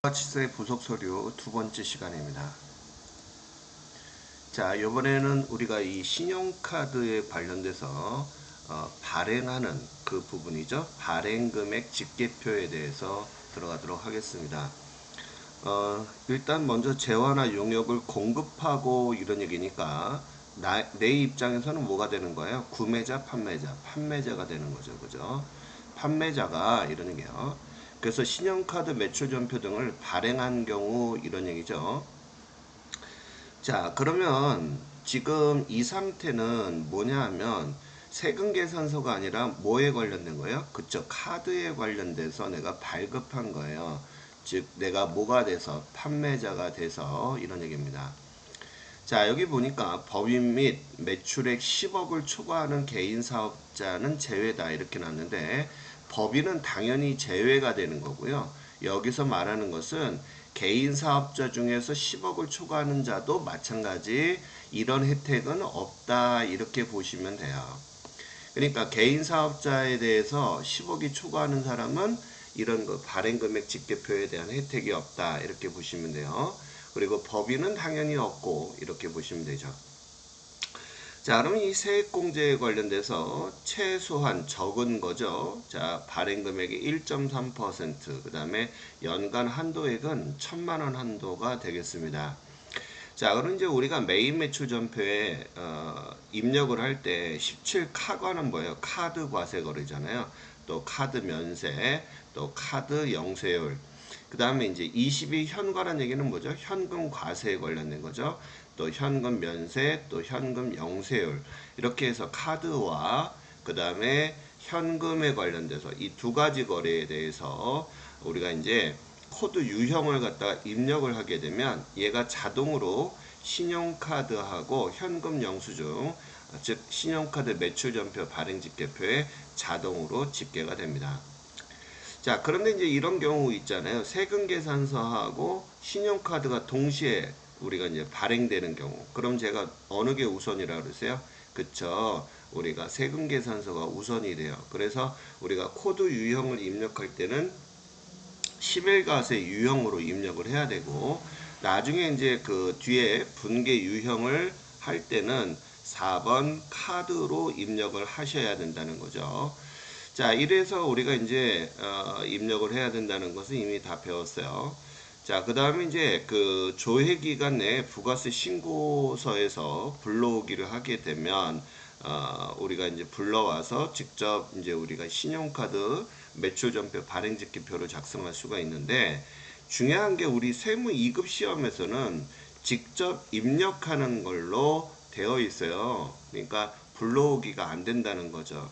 부가치세 부속 서류 두 번째 시간입니다. 자, 이번에는 우리가 이 신용카드에 관련돼서 발행하는 그 부분이죠. 발행금액 집계표에 대해서 들어가도록 하겠습니다. 일단 먼저 재화나 용역을 공급하고 이런 얘기니까 내 입장에서는 뭐가 되는 거예요? 구매자, 판매자가 되는 거죠. 그죠? 판매자가 이런 얘기예요. 그래서 신용카드 매출전표 등을 발행한 경우 이런 얘기죠. 자, 그러면 지금 이 상태는 뭐냐 하면 세금 계산서가 아니라 뭐에 관련된 거예요? 그쵸, 카드에 관련돼서 내가 발급한 거예요. 즉 내가 뭐가 돼서 판매자가 돼서 이런 얘기입니다. 자, 여기 보니까 법인 및 매출액 10억을 초과하는 개인 사업자는 제외다 이렇게 났는데, 법인은 당연히 제외가 되는 거고요. 여기서 말하는 것은 개인 사업자 중에서 10억을 초과하는 자도 마찬가지 이런 혜택은 없다 이렇게 보시면 돼요. 그러니까 개인 사업자에 대해서 10억이 초과하는 사람은 이런 거 발행금액 집계표에 대한 혜택이 없다 이렇게 보시면 돼요. 그리고 법인은 당연히 없고 이렇게 보시면 되죠. 자, 그럼 이 세액공제에 관련돼서 최소한 적은 거죠. 자, 발행금액의 1.3%, 그 다음에 연간 한도액은 1,000만원 한도가 되겠습니다. 자, 그럼 이제 우리가 메인 매출 전표에 입력을 할 때 17카과는 뭐예요? 카드 과세 거래잖아요. 또 카드 면세, 또 카드 영세율. 그 다음에 이제 22 현과란 얘기는 뭐죠? 현금 과세에 관련된 거죠. 또 현금 면세, 또 현금 영세율. 이렇게 해서 카드와 그 다음에 현금에 관련돼서 이 두 가지 거래에 대해서 우리가 이제 코드 유형을 갖다가 입력을 하게 되면 얘가 자동으로 신용카드하고 현금 영수증, 즉 신용카드 매출전표 발행집계표에 자동으로 집계가 됩니다. 자, 그런데 이제 이런 경우 있잖아요. 세금계산서하고 신용카드가 동시에 우리가 이제 발행되는 경우. 그럼 제가 어느 게 우선이라고 그러세요? 그쵸. 우리가 세금계산서가 우선이 돼요. 그래서 우리가 코드 유형을 입력할 때는 11가세 유형으로 입력을 해야 되고, 나중에 이제 그 뒤에 분계 유형을 할 때는 4번 카드로 입력을 하셔야 된다는 거죠. 자, 이래서 우리가 이제 입력을 해야 된다는 것은 이미 다 배웠어요. 자, 그 다음에 이제 그 조회 기간 내에 부가세 신고서에서 불러오기를 하게 되면 우리가 이제 불러와서 직접 이제 우리가 신용카드 매출전표 발행집계표를 작성할 수가 있는데, 중요한 게 우리 세무 2급 시험에서는 직접 입력하는 걸로 되어 있어요. 그러니까 불러오기가 안 된다는 거죠.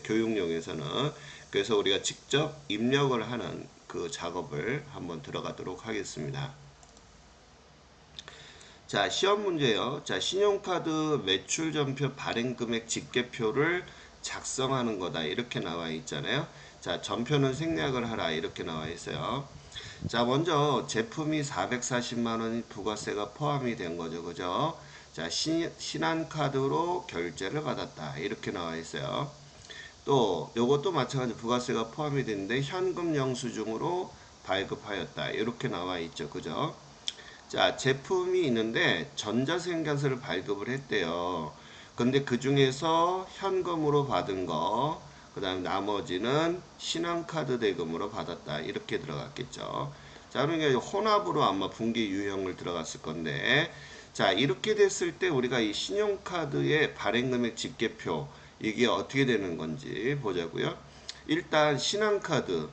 교육용에서는. 그래서 우리가 직접 입력을 하는 그 작업을 한번 들어가도록 하겠습니다. 자, 시험 문제요. 자, 신용카드 매출전표 발행금액 집계표를 작성하는 거다 이렇게 나와 있잖아요. 자, 전표는 생략을 하라 이렇게 나와 있어요. 자, 먼저 제품이 440만원이 부가세가 포함이 된 거죠. 그죠? 자, 신한카드로 결제를 받았다 이렇게 나와 있어요. 또 요것도 마찬가지 부가세가 포함이 되는데 현금 영수증으로 발급하였다 이렇게 나와 있죠. 그죠? 자, 제품이 있는데 전자생계서를 발급을 했대요. 근데 그 중에서 현금으로 받은 거, 그 다음에 나머지는 신한카드 대금으로 받았다 이렇게 들어갔겠죠. 자, 그러니까 혼합으로 아마 분기 유형을 들어갔을 건데, 자, 이렇게 됐을 때 우리가 이 신용카드의 발행금액 집계표 이게 어떻게 되는 건지 보자고요. 일단 신한카드,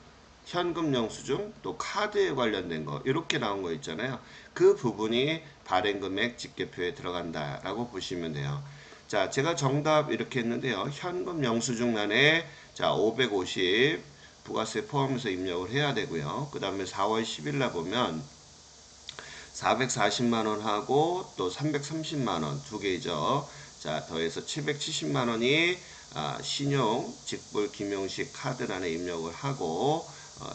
현금 영수증, 또 카드에 관련된 거 이렇게 나온 거 있잖아요. 그 부분이 발행금액 집계표에 들어간다라고 보시면 돼요. 자, 제가 정답 이렇게 했는데요. 현금 영수증란에 자 550 부가세 포함해서 입력을 해야 되고요. 그 다음에 4월 10일 날 보면 440만원 하고 또 330만원 두 개죠. 자, 더해서 770만원이 신용 직불 김용식 카드란에 입력을 하고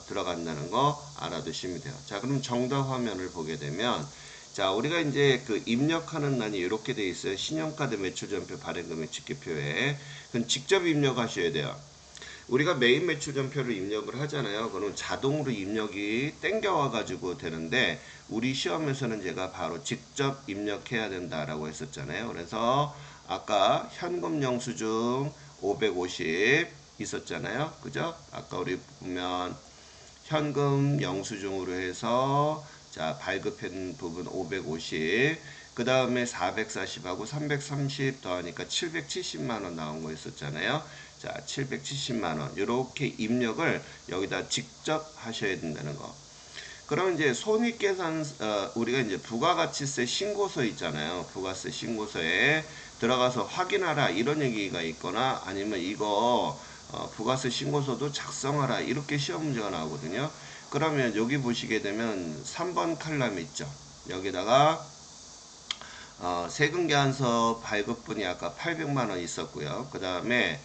들어간다는 거 알아두시면 돼요. 자, 그럼 정답 화면을 보게 되면, 자, 우리가 이제 그 입력하는 란이 이렇게 돼 있어요. 신용카드 매출전표 발행금액 집계표에. 그럼 직접 입력하셔야 돼요. 우리가 메인 매출전표를 입력을 하잖아요. 그럼 자동으로 입력이 땡겨와 가지고 되는데 우리 시험에서는 제가 바로 직접 입력해야 된다라고 했었잖아요. 그래서 아까 현금 영수증 550 있었잖아요. 그죠? 아까 우리 보면 현금 영수증으로 해서 자 발급한 부분 550, 그 다음에 440하고 330 더하니까 770만원 나온 거 있었잖아요. 자 770만원 이렇게 입력을 여기다 직접 하셔야 된다는 거. 그럼 이제 손익계산 우리가 이제 부가가치세 신고서 있잖아요. 부가세 신고서에 들어가서 확인하라 이런 얘기가 있거나 아니면 이거 부가세 신고서도 작성하라 이렇게 시험 문제가 나오거든요. 그러면 여기 보시게 되면 3번 칼럼 있죠. 여기다가 세금계산서 발급분이 아까 800만원 있었고요. 그 다음에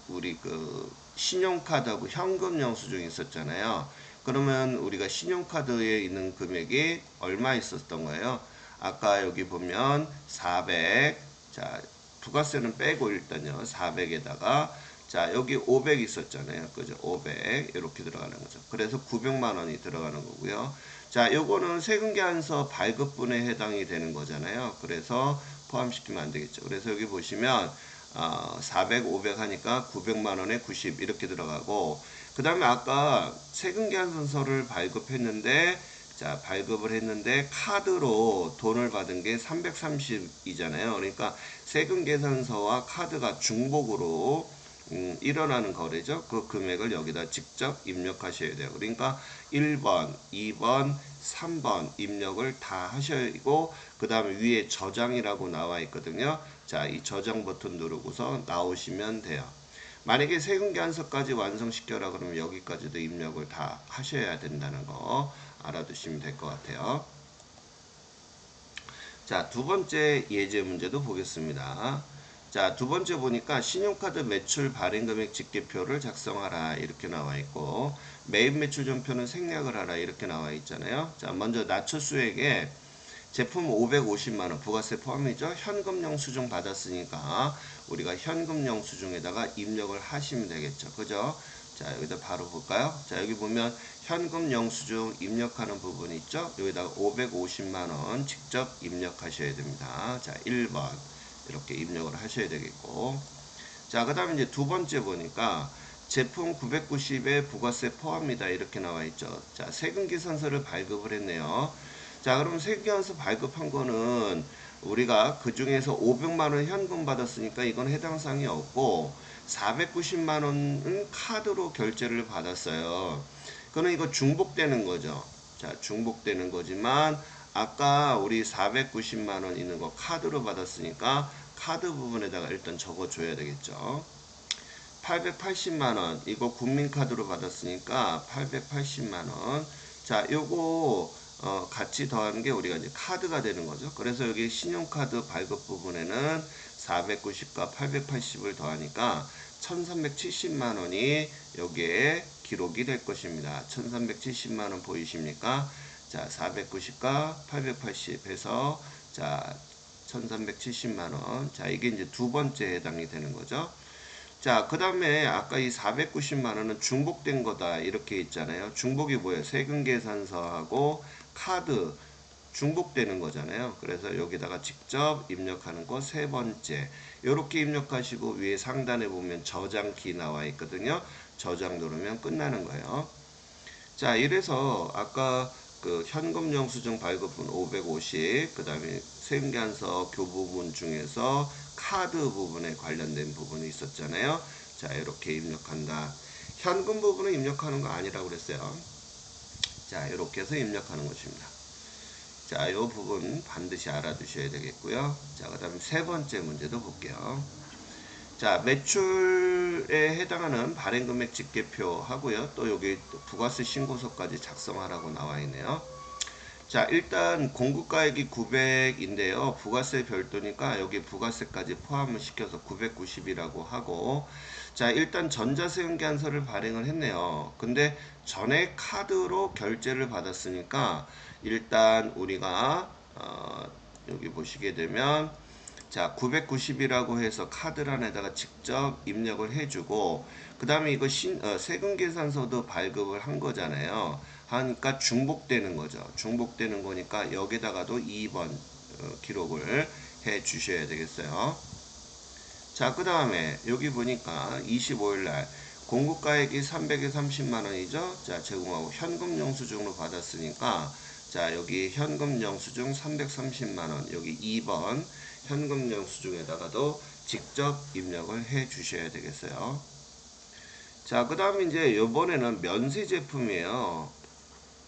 우리 그 신용카드하고 현금 영수증이 있었잖아요. 그러면 우리가 신용카드에 있는 금액이 얼마 있었던 거예요? 아까 여기 보면 400, 자 부가세는 빼고 일단요 400에다가 자 여기 500 있었잖아요. 그죠? 500 이렇게 들어가는 거죠. 그래서 900만원이 들어가는 거고요. 자 요거는 세금계산서 발급분에 해당이 되는 거잖아요. 그래서 포함시키면 안 되겠죠. 그래서 여기 보시면 400, 500 하니까 900만원에 90 이렇게 들어가고, 그 다음에 아까 세금계산서를 발급했는데 자 발급을 했는데 카드로 돈을 받은 게 330이잖아요. 그러니까 세금계산서와 카드가 중복으로 일어나는 거래죠. 그 금액을 여기다 직접 입력하셔야 돼요. 그러니까 1번, 2번, 3번 입력을 다 하시고 그 다음에 위에 저장이라고 나와 있거든요. 자, 이 저장 버튼 누르고서 나오시면 돼요. 만약에 세금계산서까지 완성시켜라 그러면 여기까지도 입력을 다 하셔야 된다는 거 알아두시면 될 것 같아요. 자, 두 번째 예제 문제도 보겠습니다. 자, 두 번째 보니까 신용카드 매출 발행금액 집계표를 작성하라 이렇게 나와 있고, 매입 매출 전표는 생략을 하라 이렇게 나와 있잖아요. 자, 먼저 나초수에게 제품 550만원 부가세 포함이죠. 현금 영수증 받았으니까 우리가 현금 영수증에다가 입력을 하시면 되겠죠. 그죠? 자, 여기다 바로 볼까요? 자, 여기 보면 현금 영수증 입력하는 부분 있죠? 여기다가 550만원 직접 입력하셔야 됩니다. 자, 1번 이렇게 입력을 하셔야 되겠고, 자, 그 다음에 이제 두 번째 보니까 제품 990에 부가세 포함이다 이렇게 나와 있죠. 자, 세금계산서를 발급을 했네요. 자, 그럼 세금계산서 발급한 거는 우리가 그 중에서 500만원 현금 받았으니까 이건 해당 사항이 없고, 490만원은 카드로 결제를 받았어요. 그러면 이거 중복되는 거죠. 자, 중복되는 거지만 아까 우리 490만원 있는 거 카드로 받았으니까 카드 부분에다가 일단 적어줘야 되겠죠. 880만원 이거 국민카드로 받았으니까 880만원. 자, 요거 같이 더하는 게 우리가 이제 카드가 되는 거죠. 그래서 여기 신용카드 발급 부분에는 490과 880을 더하니까 1370만원이 여기에 기록이 될 것입니다. 1370만원 보이십니까? 자, 490과 880 해서 자 1370만원. 자, 이게 이제 두 번째 해당이 되는 거죠. 자, 그 다음에 아까 이 490만원은 중복된 거다 이렇게 있잖아요. 중복이 뭐예요? 세금계산서하고 카드 중복되는 거잖아요. 그래서 여기다가 직접 입력하는 거 세 번째 이렇게 입력하시고 위에 상단에 보면 저장키 나와 있거든요. 저장 누르면 끝나는 거예요. 자, 이래서 아까 그 현금 영수증 발급분 550, 그 다음에 세금계산서 교부분 중에서 카드 부분에 관련된 부분이 있었잖아요. 자, 이렇게 입력한다. 현금 부분은 입력하는 거 아니라고 그랬어요. 자, 이렇게 해서 입력하는 것입니다. 자, 이 부분 반드시 알아두셔야 되겠고요. 자, 그 다음에 세 번째 문제도 볼게요. 자, 매출에 해당하는 발행금액 집계표 하고요. 또 여기 부가세 신고서까지 작성하라고 나와 있네요. 자, 일단 공급가액이 900인데요. 부가세 별도니까 여기 부가세까지 포함을 시켜서 990이라고 하고, 자, 일단 전자세금계산서를 발행을 했네요. 근데 전에 카드로 결제를 받았으니까 일단 우리가 여기 보시게 되면 자, 990이라고 해서 카드란에다가 직접 입력을 해주고, 그 다음에 이거 세금 계산서도 발급을 한 거잖아요. 하니까 중복되는 거죠. 중복되는 거니까 여기다가도 2번 기록을 해 주셔야 되겠어요. 자, 그 다음에 여기 보니까 25일 날 공급가액이 330만 원이죠. 자, 제공하고 현금 영수증으로 받았으니까, 자, 여기 현금 영수증 330만 원, 여기 2번 현금 영수증에다가도 직접 입력을 해 주셔야 되겠어요. 자, 그 다음에 이제 이번에는 면세 제품이에요.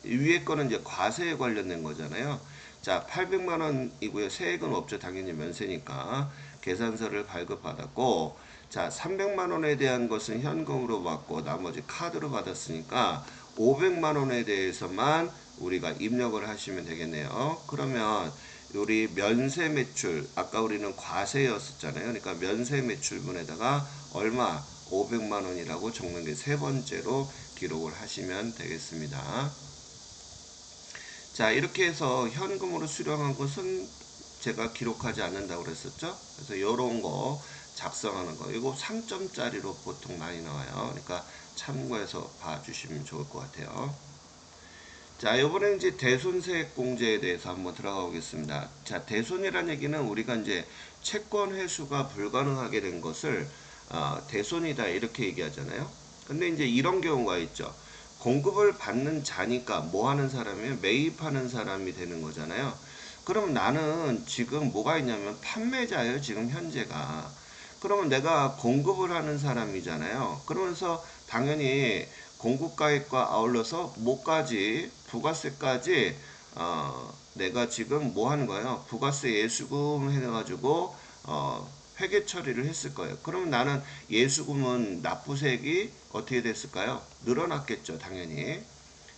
위에 거는 이제 과세에 관련된 거잖아요. 자, 800만 원이고요. 세액은 없죠. 당연히 면세니까. 계산서를 발급받았고, 자, 300만 원에 대한 것은 현금으로 받고 나머지 카드로 받았으니까 500만 원에 대해서만 우리가 입력을 하시면 되겠네요. 그러면 우리 면세 매출, 아까 우리는 과세였었잖아요. 그러니까 면세 매출분에다가 얼마? 500만 원이라고 적는 게 세 번째로 기록을 하시면 되겠습니다. 자, 이렇게 해서 현금으로 수령한 것은 제가 기록하지 않는다고 그랬었죠. 그래서 이런 거 작성하는 거, 이거 3점짜리로 보통 많이 나와요. 그러니까 참고해서 봐주시면 좋을 것 같아요. 자, 이번에 이제 대손세액 공제에 대해서 한번 들어가 보겠습니다. 자, 대손이란 얘기는 우리가 이제 채권 회수가 불가능하게 된 것을 대손이다 이렇게 얘기하잖아요. 근데 이제 이런 경우가 있죠. 공급을 받는 자니까 뭐 하는 사람이에요? 매입하는 사람이 되는 거잖아요. 그럼 나는 지금 뭐가 있냐면 판매자예요. 지금 현재가. 그러면 내가 공급을 하는 사람이잖아요. 그러면서 당연히 공급가액과 아울러서 뭐까지 부가세까지 내가 지금 뭐 하는 거예요? 부가세 예수금 해가지고 회계 처리를 했을 거예요. 그러면 나는 예수금은 납부세액이 어떻게 됐을까요? 늘어났겠죠, 당연히.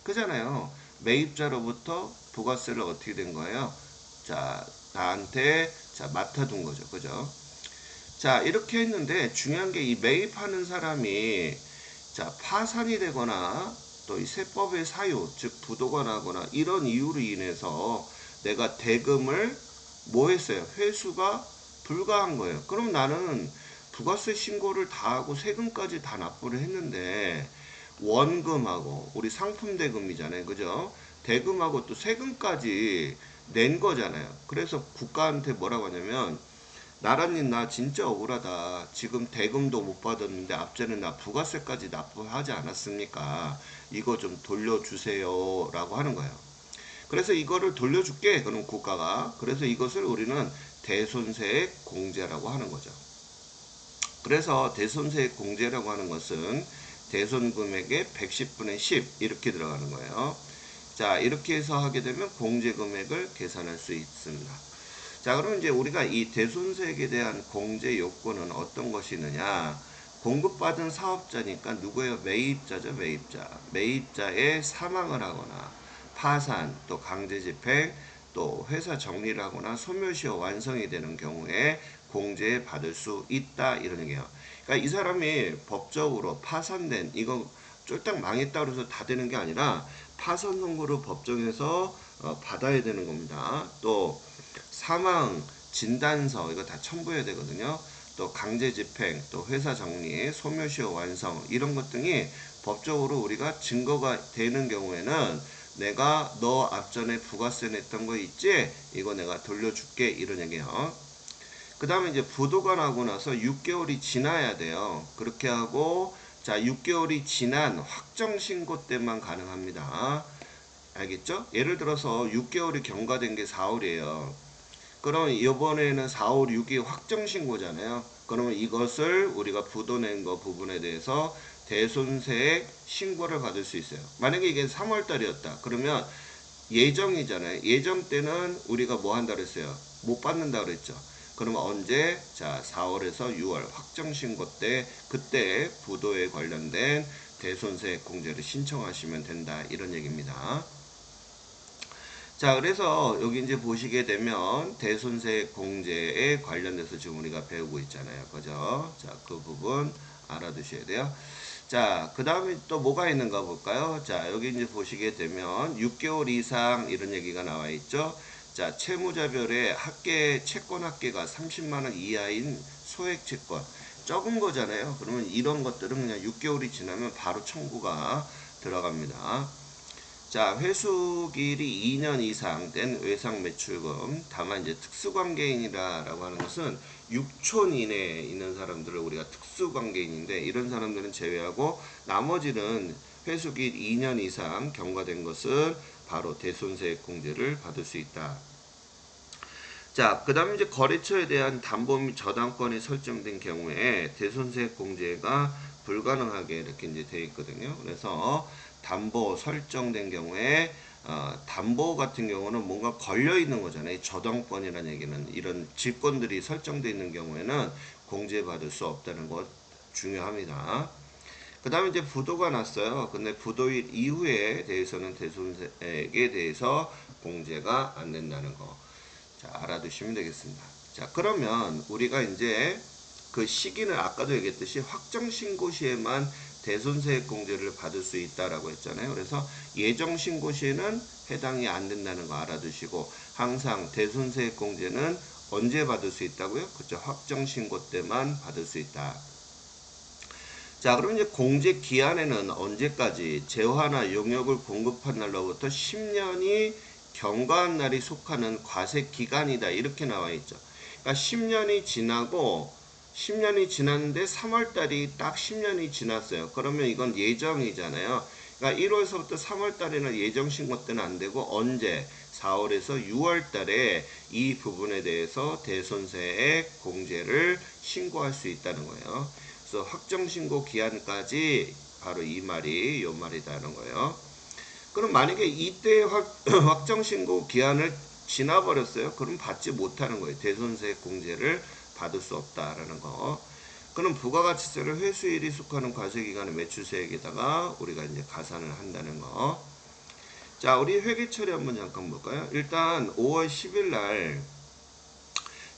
그잖아요. 매입자로부터 부가세를 어떻게 된 거예요? 자, 나한테 자 맡아둔 거죠, 그죠? 자, 이렇게 했는데 중요한 게 이 매입하는 사람이 자 파산이 되거나 또 이 세법의 사유, 즉 부도가 나거나 이런 이유로 인해서 내가 대금을 뭐 했어요? 회수가 불가한 거예요. 그럼 나는 부가세 신고를 다 하고 세금까지 다 납부를 했는데 원금하고 우리 상품 대금이잖아요. 그죠? 대금하고 또 세금까지 낸 거잖아요. 그래서 국가한테 뭐라고 하냐면 나라님 나 진짜 억울하다. 지금 대금도 못 받았는데 앞전에 나 부가세까지 납부하지 않았습니까? 이거 좀 돌려주세요 라고 하는 거예요. 그래서 이거를 돌려줄게. 그럼 국가가. 그래서 이것을 우리는 대손세액 공제라고 하는 거죠. 그래서 대손세액 공제라고 하는 것은 대손 금액의 110분의 10 이렇게 들어가는 거예요. 자, 이렇게 해서 하게 되면 공제 금액을 계산할 수 있습니다. 자, 그럼 이제 우리가 이 대손세액에 대한 공제 요건은 어떤 것이 있느냐? 공급받은 사업자니까 누구예요? 매입자죠, 매입자. 매입자의 사망을 하거나 파산, 또 강제집행, 또 회사 정리를 하거나 소멸시효 완성이 되는 경우에 공제 받을 수 있다 이런 얘기예요. 그러니까 이 사람이 법적으로 파산된 이거 쫄딱 망했다 그래서 다 되는 게 아니라 파산 선고를 법정에서 받아야 되는 겁니다. 또 사망 진단서 이거 다 첨부해야 되거든요. 또 강제집행, 또 회사 정리, 소멸시효 완성 이런 것 등이 법적으로 우리가 증거가 되는 경우에는 내가 너 앞전에 부가세 냈던 거 있지? 이거 내가 돌려줄게 이런 얘기예요. 그 다음에 이제 부도가 나고 나서 6개월이 지나야 돼요. 그렇게 하고 자 6개월이 지난 확정 신고 때만 가능합니다. 알겠죠? 예를 들어서 6개월이 경과된 게 4월이에요. 그럼 이번에는 4월 6일 확정 신고잖아요. 그러면 이것을 우리가 부도낸 거 부분에 대해서 대손세액 신고를 받을 수 있어요. 만약에 이게 3월 달이었다. 그러면 예정이잖아요. 예정 때는 우리가 뭐 한다 그랬어요? 못 받는다 그랬죠. 그러면 언제? 자, 4월에서 6월 확정 신고 때 그때 부도에 관련된 대손세액 공제를 신청하시면 된다. 이런 얘기입니다. 자, 그래서 여기 이제 보시게 되면 대손세액 공제에 관련돼서 지금 우리가 배우고 있잖아요. 그죠? 자, 그 부분 알아두셔야 돼요. 자, 그 다음에 또 뭐가 있는가 볼까요? 자, 여기 이제 보시게 되면 6개월 이상 이런 얘기가 나와 있죠. 자, 채무자별의 채권 합계가 30만 원 이하인 소액 채권 적은 거잖아요. 그러면 이런 것들은 그냥 6개월이 지나면 바로 청구가 들어갑니다. 자, 회수기일이 2년 이상 된 외상매출금, 다만 이제 특수관계인이라고 하는 것은 6촌 이내에 있는 사람들을 우리가 특수관계인인데, 이런 사람들은 제외하고 나머지는 회수기일 2년 이상 경과된 것은 바로 대손세액공제를 받을 수 있다. 자, 그 다음에 이제 거래처에 대한 담보 및 저당권이 설정된 경우에 대손세액공제가 불가능하게 이렇게 이제 되어 있거든요. 그래서 담보 설정된 경우에 담보 같은 경우는 뭔가 걸려 있는 거잖아요. 저당권이라는 얘기는 이런 질권들이 설정되어 있는 경우에는 공제받을 수 없다는 것 중요합니다. 그 다음에 이제 부도가 났어요. 근데 부도일 이후에 대해서는 대손세액에 대해서 공제가 안 된다는 거. 자, 알아두시면 되겠습니다. 자, 그러면 우리가 이제 그 시기는 아까도 얘기했듯이 확정신고 시에만 대손세액 공제를 받을 수 있다라고 했잖아요. 그래서 예정신고 시에는 해당이 안 된다는 거 알아두시고, 항상 대손세액 공제는 언제 받을 수 있다고요? 그렇죠. 확정신고 때만 받을 수 있다. 자, 그럼 이제 공제 기한에는 언제까지 재화나 용역을 공급한 날로부터 10년이 경과한 날이 속하는 과세 기간이다. 이렇게 나와 있죠. 그러니까 10년이 지나고 10년이 지났는데 3월달이 딱 10년이 지났어요. 그러면 이건 예정이잖아요. 그러니까 1월서부터 3월달에는 예정신고 때는 안 되고 언제? 4월에서 6월달에 이 부분에 대해서 대손세액 공제를 신고할 수 있다는 거예요. 그래서 확정신고 기한까지 바로 이 말이 요 말이다는 거예요. 그럼 만약에 이때 확정신고 기한을 지나버렸어요. 그럼 받지 못하는 거예요. 대손세액 공제를 받을 수 없다라는 거. 그럼 부가가치세를 회수일이 속하는 과세기간의 매출세액에다가 우리가 이제 가산을 한다는 거. 자, 우리 회계 처리 한번 잠깐 볼까요? 일단 5월 10일 날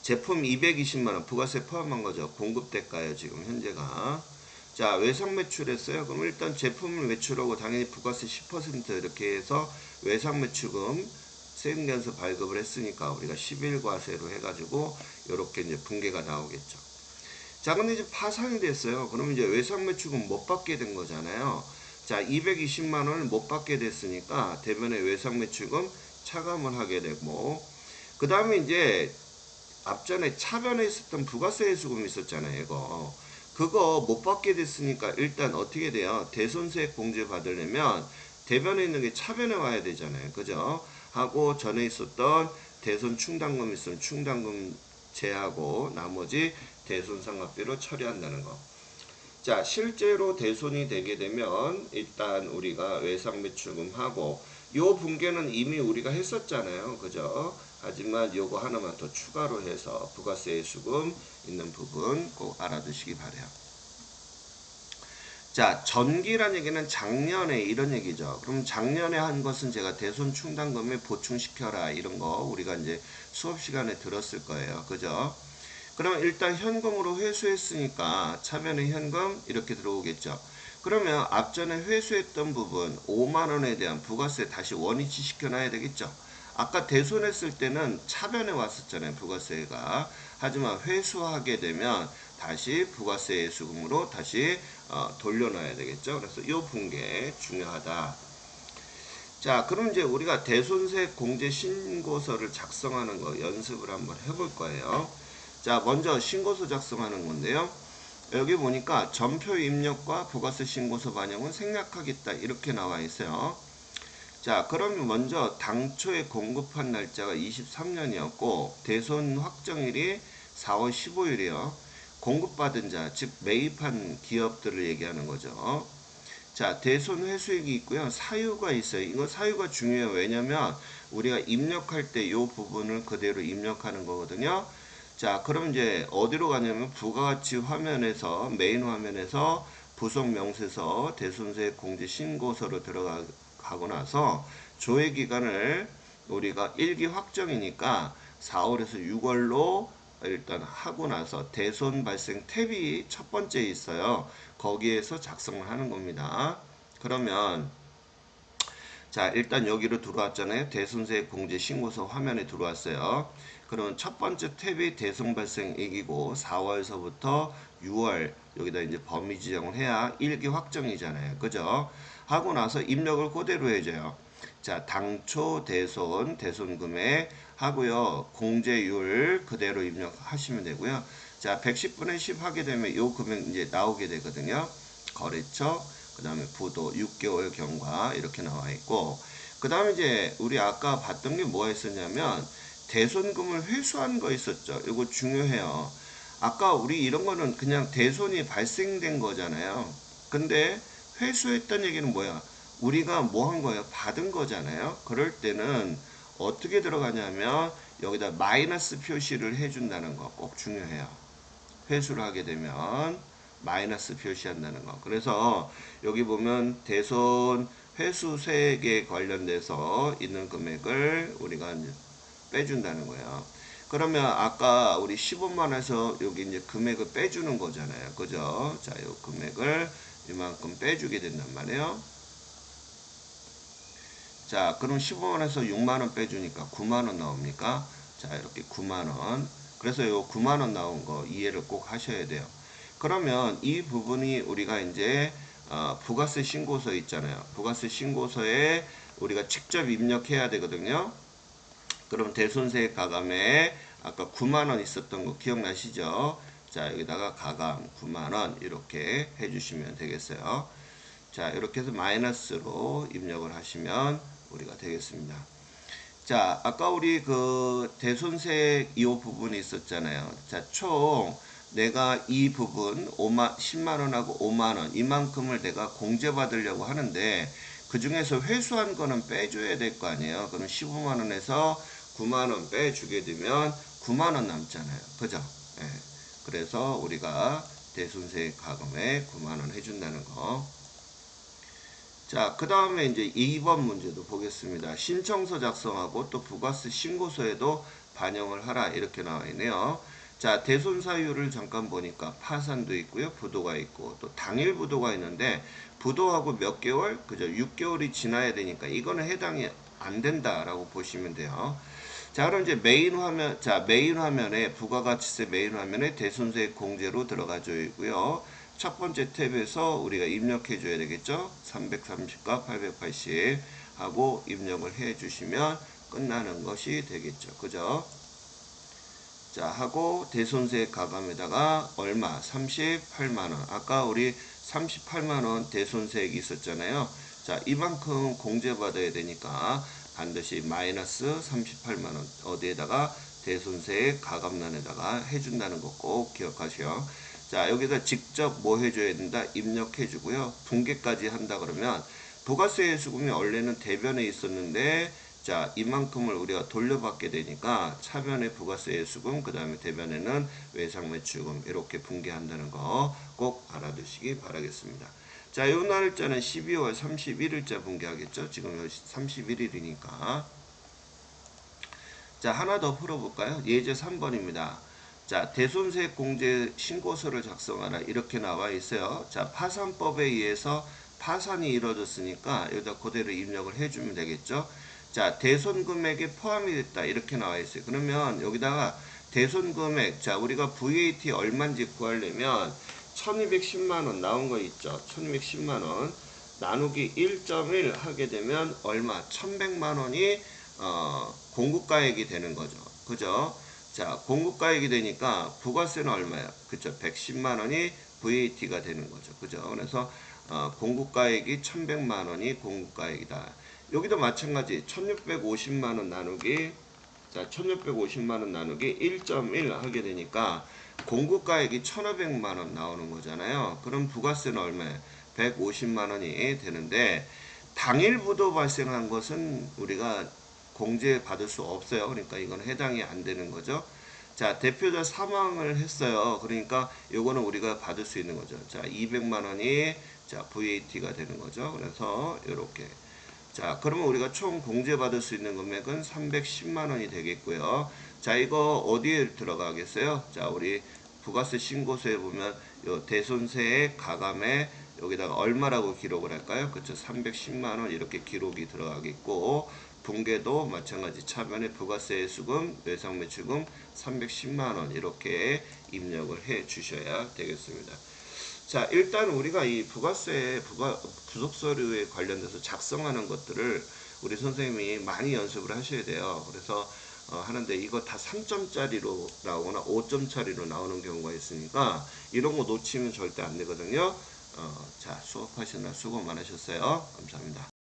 제품 220만원 부가세 포함한 거죠. 공급대가요, 지금 현재가. 자, 외상 매출했어요. 그럼 일단 제품을 매출하고 당연히 부가세 10% 이렇게 해서 외상 매출금 세금연수 발급을 했으니까 우리가 11과세로 해가지고 이렇게 이제 분계가 나오겠죠. 자, 근데 이제 파산이 됐어요. 그러면 이제 외상 매출금 못 받게 된 거잖아요. 자, 220만 원을 못 받게 됐으니까 대변에 외상 매출금 차감을 하게 되고, 그 다음에 이제 앞전에 차변에 있었던 부가세 해수금이 있었잖아요. 이거 그거 못 받게 됐으니까 일단 어떻게 돼요? 대손세액 공제 받으려면 대변에 있는 게 차변에 와야 되잖아요. 그죠? 하고 전에 있었던 대손 충당금 있으면 충당금 제하고 나머지 대손상각비로 처리한다는 거. 자, 실제로 대손이 되게 되면 일단 우리가 외상매출금하고 요 분계는 이미 우리가 했었잖아요. 그죠? 하지만 요거 하나만 더 추가로 해서 부가세 수금 있는 부분 꼭 알아두시기 바래요. 자, 전기란 얘기는 작년에 이런 얘기죠. 그럼 작년에 한 것은 제가 대손 충당금에 보충시켜라 이런 거 우리가 이제 수업 시간에 들었을 거예요. 그죠? 그럼 일단 현금으로 회수했으니까 차변의 현금 이렇게 들어오겠죠. 그러면 앞전에 회수했던 부분 5만원에 대한 부가세 다시 원위치 시켜놔야 되겠죠. 아까 대손했을 때는 차변에 왔었잖아요. 부가세가. 하지만 회수하게 되면 다시 부가세 수금으로 다시 돌려놔야 되겠죠. 그래서 이 분계 중요하다. 자, 그럼 이제 우리가 대손세 공제 신고서를 작성하는 거 연습을 한번 해볼 거예요. 자, 먼저 신고서 작성하는 건데요. 여기 보니까 전표 입력과 부가세 신고서 반영은 생략하겠다 이렇게 나와 있어요. 자, 그러면 먼저 당초에 공급한 날짜가 23년이었고 대손 확정일이 4월 15일이요. 공급받은 자, 즉 매입한 기업들을 얘기하는 거죠. 자, 대손 회수액이 있고요. 사유가 있어요. 이거 사유가 중요해요. 왜냐면 우리가 입력할 때 이 부분을 그대로 입력하는 거거든요. 자, 그럼 이제 어디로 가냐면 부가가치 화면에서 메인 화면에서 부속 명세서 대손세 공제 신고서로 들어가고 나서 조회 기간을 우리가 1기 확정이니까 4월에서 6월로 일단 하고 나서 대손 발생 탭이 첫 번째 있어요. 거기에서 작성을 하는 겁니다. 그러면 자, 일단 여기로 들어왔잖아요. 대손세 공제 신고서 화면에 들어왔어요. 그러면 첫 번째 탭이 대손 발생액이고 4월서부터 6월 여기다 이제 범위 지정을 해야 일기 확정이잖아요. 그죠? 하고 나서 입력을 그대로 해줘요. 자, 당초 대손 금액 하고요. 공제율 그대로 입력하시면 되고요. 자, 110분의 10 하게 되면 이 금액 이제 나오게 되거든요. 거래처, 그 다음에 부도 6개월 경과 이렇게 나와 있고, 그 다음에 이제 우리 아까 봤던 게 뭐가 있었냐면 대손금을 회수한 거 있었죠. 이거 중요해요. 아까 우리 이런 거는 그냥 대손이 발생된 거잖아요. 근데 회수했던 얘기는 뭐야? 우리가 뭐 한 거예요? 받은 거잖아요. 그럴 때는 어떻게 들어가냐면 여기다 마이너스 표시를 해준다는 거 꼭 중요해요. 회수를 하게 되면 마이너스 표시한다는 거. 그래서 여기 보면 대손 회수세액에 관련돼서 있는 금액을 우리가 이제 빼준다는 거예요. 그러면 아까 우리 15만원에서 여기 이제 금액을 빼주는 거잖아요. 그죠? 자, 이 금액을 이만큼 빼주게 된단 말이에요. 자, 그럼 15만원에서 6만원 빼주니까 9만원 나옵니까? 자, 이렇게 9만원. 그래서 이 9만원 나온 거 이해를 꼭 하셔야 돼요. 그러면 이 부분이 우리가 이제 부가세 신고서 있잖아요. 부가세 신고서에 우리가 직접 입력해야 되거든요. 그럼 대손세액 가감에 아까 9만원 있었던 거 기억나시죠? 자, 여기다가 가감 9만원 이렇게 해주시면 되겠어요. 자, 이렇게 해서 마이너스로 입력을 하시면 우리가 되겠습니다. 자, 아까 우리 그 대손세액 이 부분이 있었잖아요. 자, 총 내가 이 부분 10만원하고 5만원 이만큼을 내가 공제받으려고 하는데 그 중에서 회수한 거는 빼줘야 될 거 아니에요. 그럼 15만원에서 9만원 빼주게 되면 9만원 남잖아요. 그죠? 예. 그래서 우리가 대손세액 가금에 9만원 해준다는 거. 자, 그 다음에 이제 2번 문제도 보겠습니다. 신청서 작성하고 또 부가세 신고서에도 반영을 하라 이렇게 나와 있네요. 자, 대손 사유를 잠깐 보니까 파산도 있고요. 부도가 있고 또 당일 부도가 있는데 부도하고 몇 개월? 그죠? 6개월이 지나야 되니까 이거는 해당이 안 된다라고 보시면 돼요. 자, 그럼 이제 메인 화면, 자, 메인 화면에 부가가치세 메인 화면에 대손세액 공제로 들어가져 있고요. 첫 번째 탭에서 우리가 입력해 줘야 되겠죠. 330과 880 하고 입력을 해 주시면 끝나는 것이 되겠죠. 그죠? 자, 하고 대손세액 가감에다가 얼마? 38만원. 아까 우리 38만원 대손세액이 있었잖아요. 자, 이만큼 공제받아야 되니까 반드시 마이너스 38만원 어디에다가 대손세액 가감란에다가 해준다는 거 꼭 기억하세요. 자, 여기다 직접 뭐 해줘야 된다? 입력해 주고요. 분개까지 한다 그러면 부가세 수금이 원래는 대변에 있었는데 자, 이만큼을 우리가 돌려받게 되니까 차변에 부가세 수금, 그 다음에 대변에는 외상매출금 이렇게 분개한다는 거 꼭 알아두시기 바라겠습니다. 자, 요 날짜는 12월 31일자 분개하겠죠? 지금 31일이니까. 자, 하나 더 풀어볼까요? 예제 3번입니다. 자, 대손세액 공제 신고서를 작성하라 이렇게 나와 있어요. 자, 파산법에 의해서 파산이 이루어졌으니까 여기다 그대로 입력을 해주면 되겠죠. 자, 대손금액에 포함이 됐다 이렇게 나와 있어요. 그러면 여기다가 대손금액, 자, 우리가 VAT 얼마인지 구하려면 1210만원 나온 거 있죠. 1210만원 나누기 1.1 하게 되면 얼마? 1100만원이 공급가액이 되는 거죠. 그죠? 자, 공급가액이 되니까 부가세는 얼마야? 그쵸? 110만원이 VAT가 되는 거죠. 그죠? 그래서 공급가액이 1100만원이 공급가액이다. 여기도 마찬가지 1650만원 나누기, 자, 1650만원 나누기 1.1 하게 되니까 공급가액이 1500만원 나오는 거잖아요. 그럼 부가세는 얼마야? 150만원이 되는데 당일 부도 발생한 것은 우리가 공제 받을 수 없어요. 그러니까 이건 해당이 안 되는 거죠. 자, 대표자 사망을 했어요. 그러니까 요거는 우리가 받을 수 있는 거죠. 자, 200만원이 자, VAT가 되는 거죠. 그래서 요렇게. 자, 그러면 우리가 총 공제 받을 수 있는 금액은 310만원이 되겠고요. 자, 이거 어디에 들어가겠어요? 자, 우리 부가세 신고서에 보면 요 대손세액 가감에 여기다가 얼마라고 기록을 할까요? 그쵸? 310만원 이렇게 기록이 들어가겠고, 분계도 마찬가지 차변에 부가세 수금, 외상매출금 310만원 이렇게 입력을 해 주셔야 되겠습니다. 자, 일단 우리가 이 부속서류에 관련돼서 작성하는 것들을 우리 선생님이 많이 연습을 하셔야 돼요. 그래서 하는데 이거 다 3점짜리로 나오거나 5점짜리로 나오는 경우가 있으니까 이런 거 놓치면 절대 안 되거든요. 자, 수업하시느라 수고 많으셨어요. 감사합니다.